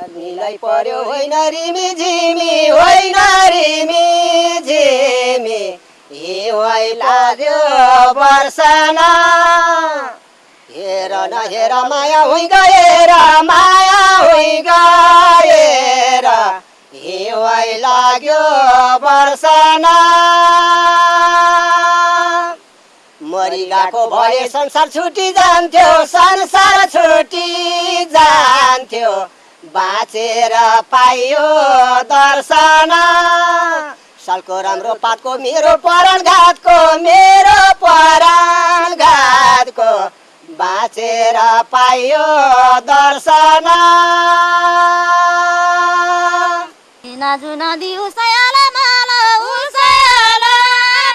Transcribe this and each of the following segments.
निलाई पर्यो होइन रिमी झिमी होइन रिमी झिमी हिउँै लाग्यो वर्षन हेर न हेर माया हुइ गएर माया हुइ गएर हिउँै लाग्यो वर्षन मरि गएको भए संसार छुटी जान्थ्यो संसार छुटी जान्थ्यो बाँचेर पाइयो दर्शन सालको राम्रो पातको मेरो पराण घातको बाँचेर पाइयो दर्शन जुन दिउसयाला माला उसयाला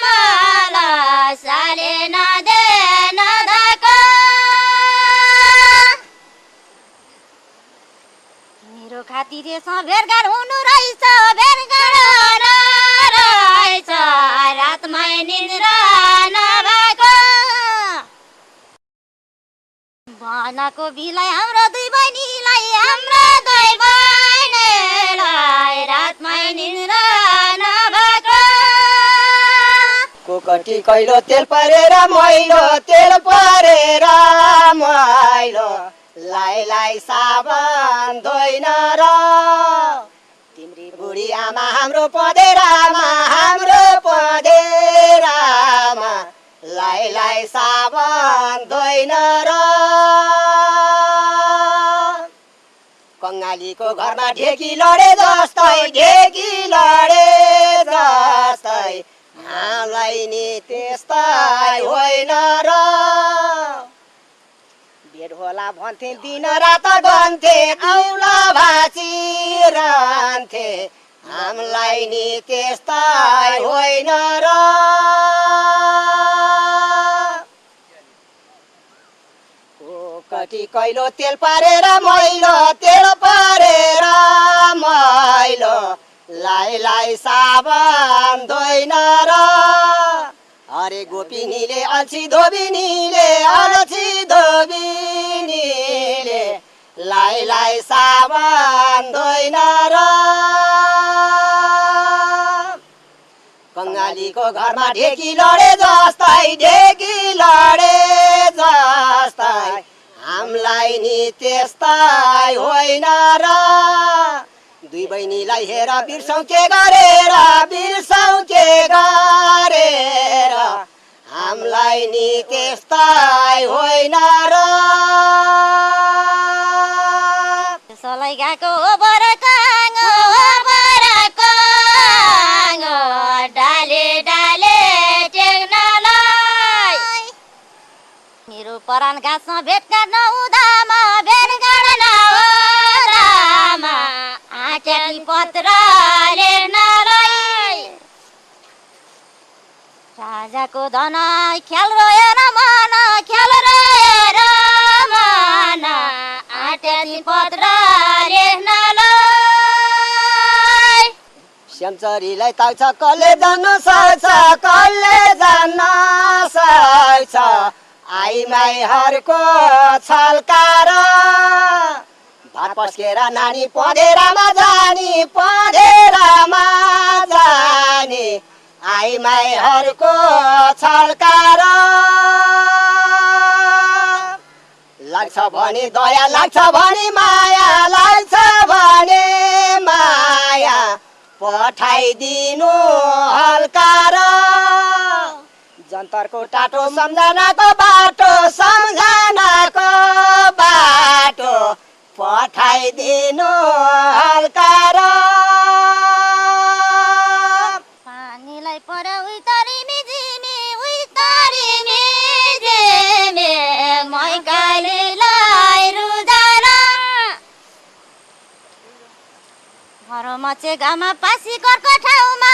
माला साले नदे नदाको मेरो खातिर भेटघाट हुनु रहेछ भेटघाट रहेछ रातमै निद्रा नभएको भनको बिलाई हाम्रो दुई बहिनीलाई रातमै निद्रा नभएको कोकटी कैलो तेल परेर मैलो लाई साबन धोइन र तिम्री बुढी आमा हाम्रो पदेरामा लाई साबन धोइन र कङ्गालीको घरमा ढेकी लडे जस्तै हामीलाई नि त्यस्तै होइन र भेट होला भन्थे दिन रात गन्थे औला भाँचिरहन्थे हामीलाई नि त्यस्तै होइन र कोकटी कैलो तेल पारेर मैलो लाई साबन धोइन र हरे गोपिनीले अल्छी धोबिनीले लाई साबन धोइन र कङ्गालीको घरमा ढेकी लडे जस्तै हामीलाई नि त्यस्तै होइन र दुई बहिनीलाई हेर बिर्सौँ के गरेर हामीलाई नि त्यस्तै होइन र त्यसलाई गएको बरकाङ डाले टेक्नलाई मेरो परान गाँसमा भेटघाट नहुँदामा भेटघाट नहुँदामा आँटेकी पत्र लेख्नलाई राजाको धन ख्याल रोएर मन आँटेकी पत्र लेख्नलाई श्यामचरीलाई ताक्छ कसले जान्न सक्छ आई माईहरूको छल्कार भात पस्केर नानी पँधेरामा जाने आई माईहरूको छल्कार लाग्छ भने दया लाग्छ भने माया पठाइदिनु हल्कार जन्तरको टाटो सम्झनाको बाटो पठाइदिनु हल्कार पानीलाई पर्यो उइतरी मिझिमी मैकालीलाई रुदार घरमा चाहिँ घामा पासीकोटको ठाउँमा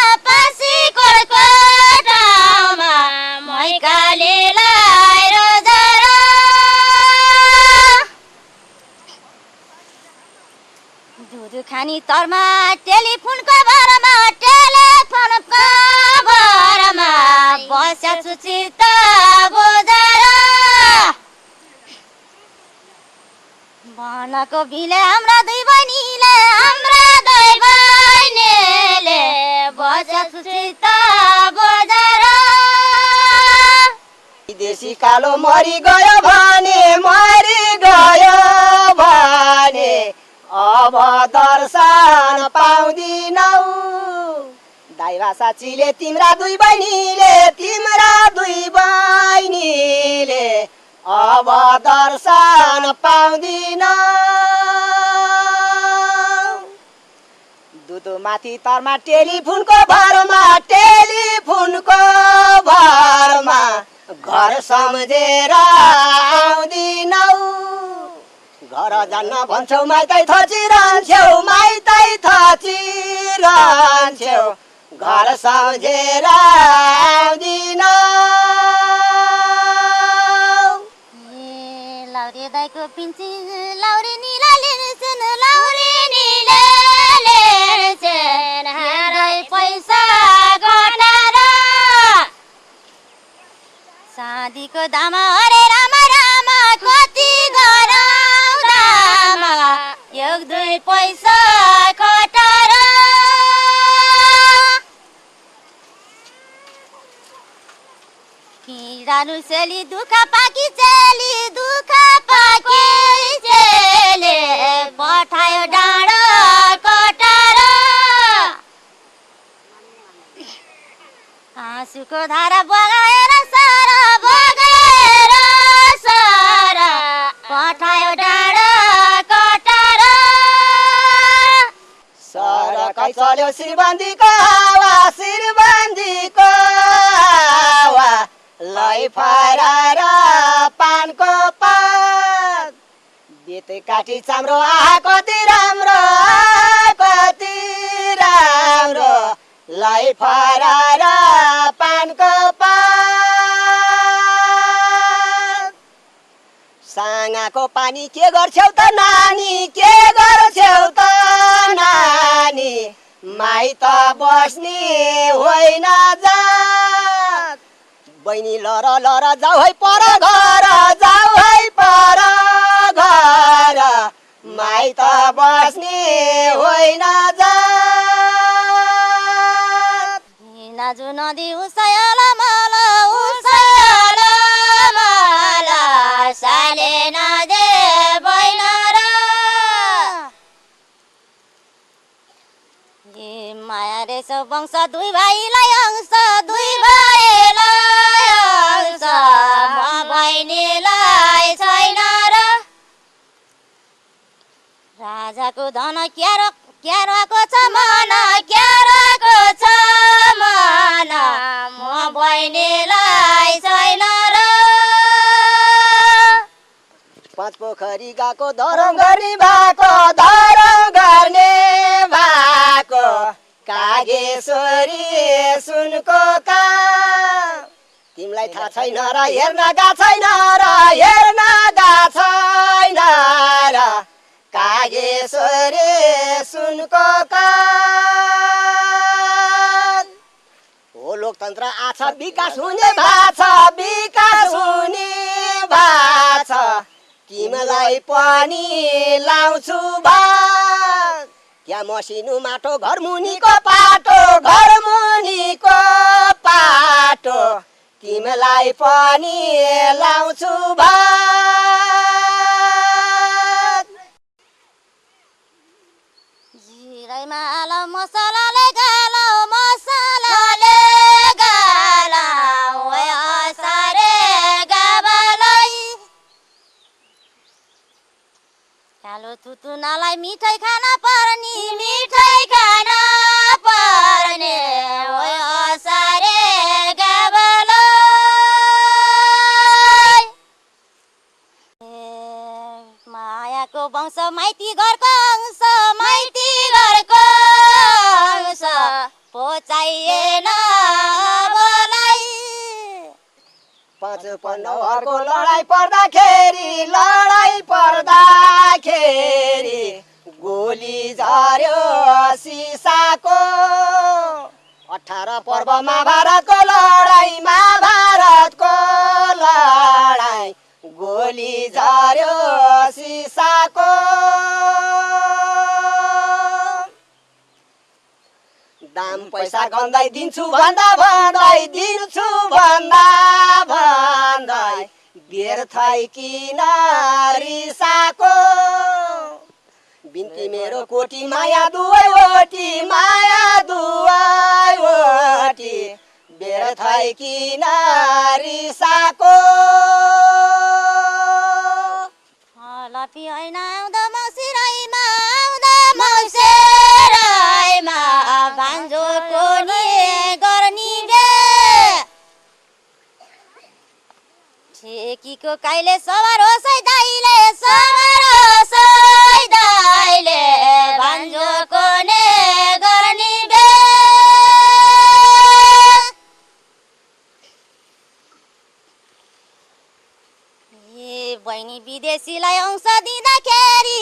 मैकालीलाई रुदार दुध खानी तरमा टेलिफोनको भरमा बस्या सुचित बुझेर भनको बिले हाम्रा दुई बहिनीले भैँसी कालो मरिगयो भने अब दर्शन पाउँदिनौ। दाइवा साँच्चीले तिम्रा दुई बहिनीले अब दर्शन पाउँदिनौ। दुधो माथि तरमा टेलिफोनको भरमा घर सम्झेर आउँदिनौ। घर जान्न भन्छौ माइतै थचिरहन्छौ घर सम्झेर आउँदिनौ। लाउरे दाइको पिन्ची लाउरे निला लिन्छन् हारै पैसा घटाएर शादीको दामा अरे रामा कति गरौँ दामा एक दुई पैसा घटाएर किरानु सेली दुःख पाकी चेली पठायो डाँडो कटार आँसुको धारा बगाएर सारा पठायो डाँडो कटार सरकै चल्यो शिरबन्दीको हावा लै फरार पानको पात बेते काटी चाम्रो कति राम्रो लै फरार पानको पात साँगाको पानी के गर्छौ त नानी माइत बस्ने होइन जात बहिनी लर जाऊ है पर घर माइत बस्ने होइन जात। नाजु नदी उसयल माला साले नदे बैनर माया रेस वंश दुई भाइलाई अंश बहिनीलाई छैन र राजाको धन क्याराको छ मन म बहिनीलाई छैन र पाँच पोखरी गएको धरम गर्ने भएको कागेश्वरी सुनको काम तिमीलाई थाहा छैन र हेर्न गा छैन र कागेश्वरी सुनको काम हो लोकतन्त्र आछ विकास हुने भाछ तिमीलाई पनि लाउँछु भात क्या मसिनु माटो घर मुनिको पाटो तिमीलाई पनि लाउँछु भात जिराइमा आलो मसलाले गालो ओए असारे गाबालाई कालो थुतुनालाई मिठाई खाना पर्ने ओए असारे गाबालाई मायाको वंश माइती घरको अंश पोचाइएन बोलाई पाँच पन्नौहरूको लडाई पर्दाखेरि गोली झर्यो सिसाको 18 पर्व महाभारतको लडाई गोली झर्यो सिसाको दाम पैसा गन्दै दिन्छु भन्दा भन्दै दिन्छु भन्दा भन्दै व्यर्थै किन रिसाको बिन्ती मेरो कोटी माया दुवै ओटी माया दुवै ओटी व्यर्थै किन रिसाको लपी होइन आउँदा मौसिराइमा भान्जोको नि गर्ने बे ठेकीको काइले सवार होसै दाइले भान्जोको ने गर्ने बे बहिनी विदेशीलाई अंश दिँदाखेरि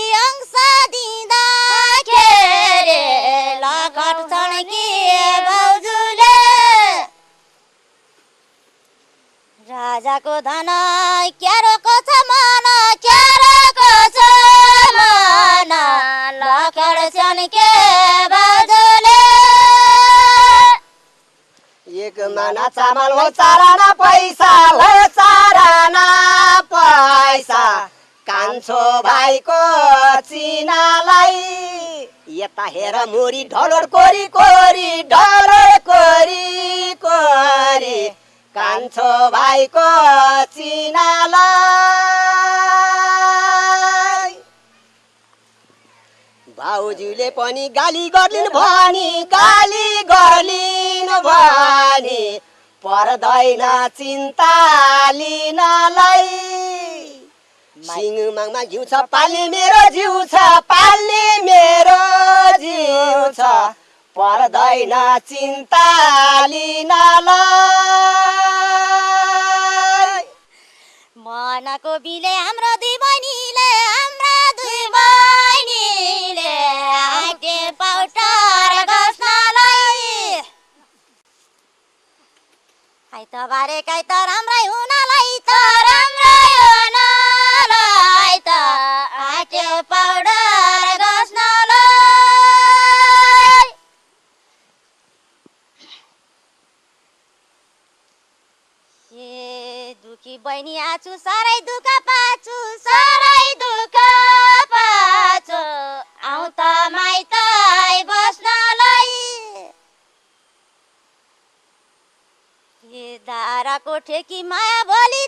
लखट छन् कि भाउजूले राजाको धन क्यारोको छ मन लखट छन् के भाउजूले एक माना चामल हो चाराना पैसा हो चाराना पैसा कान्छो भाइको चिनालाई यता हेर मुरी ढलोड कोरी कोरी ढलोड कोरी कोरी कान्छो भाइको चिनालाई भाउजूले पनि गाली गर्लिन् भनी पर्दैन चिन्ता लिनलाई सिङमाङमा घिउ छ पाल्ने मेरो जिउ छ पर्दैन चिन्ता लिनलाई मनको बिले हाम्रो दुई बहिनीले आटे पाउटर गस्नलाई आइतबारे काइत राम्रै हुनलाई त आटे पाउडर गस्नलाई दुखी बहिनी आछु साह्रै दुःख पाछु आउँ त माइतै बस्नलाई दाराको ठेकी माया बोली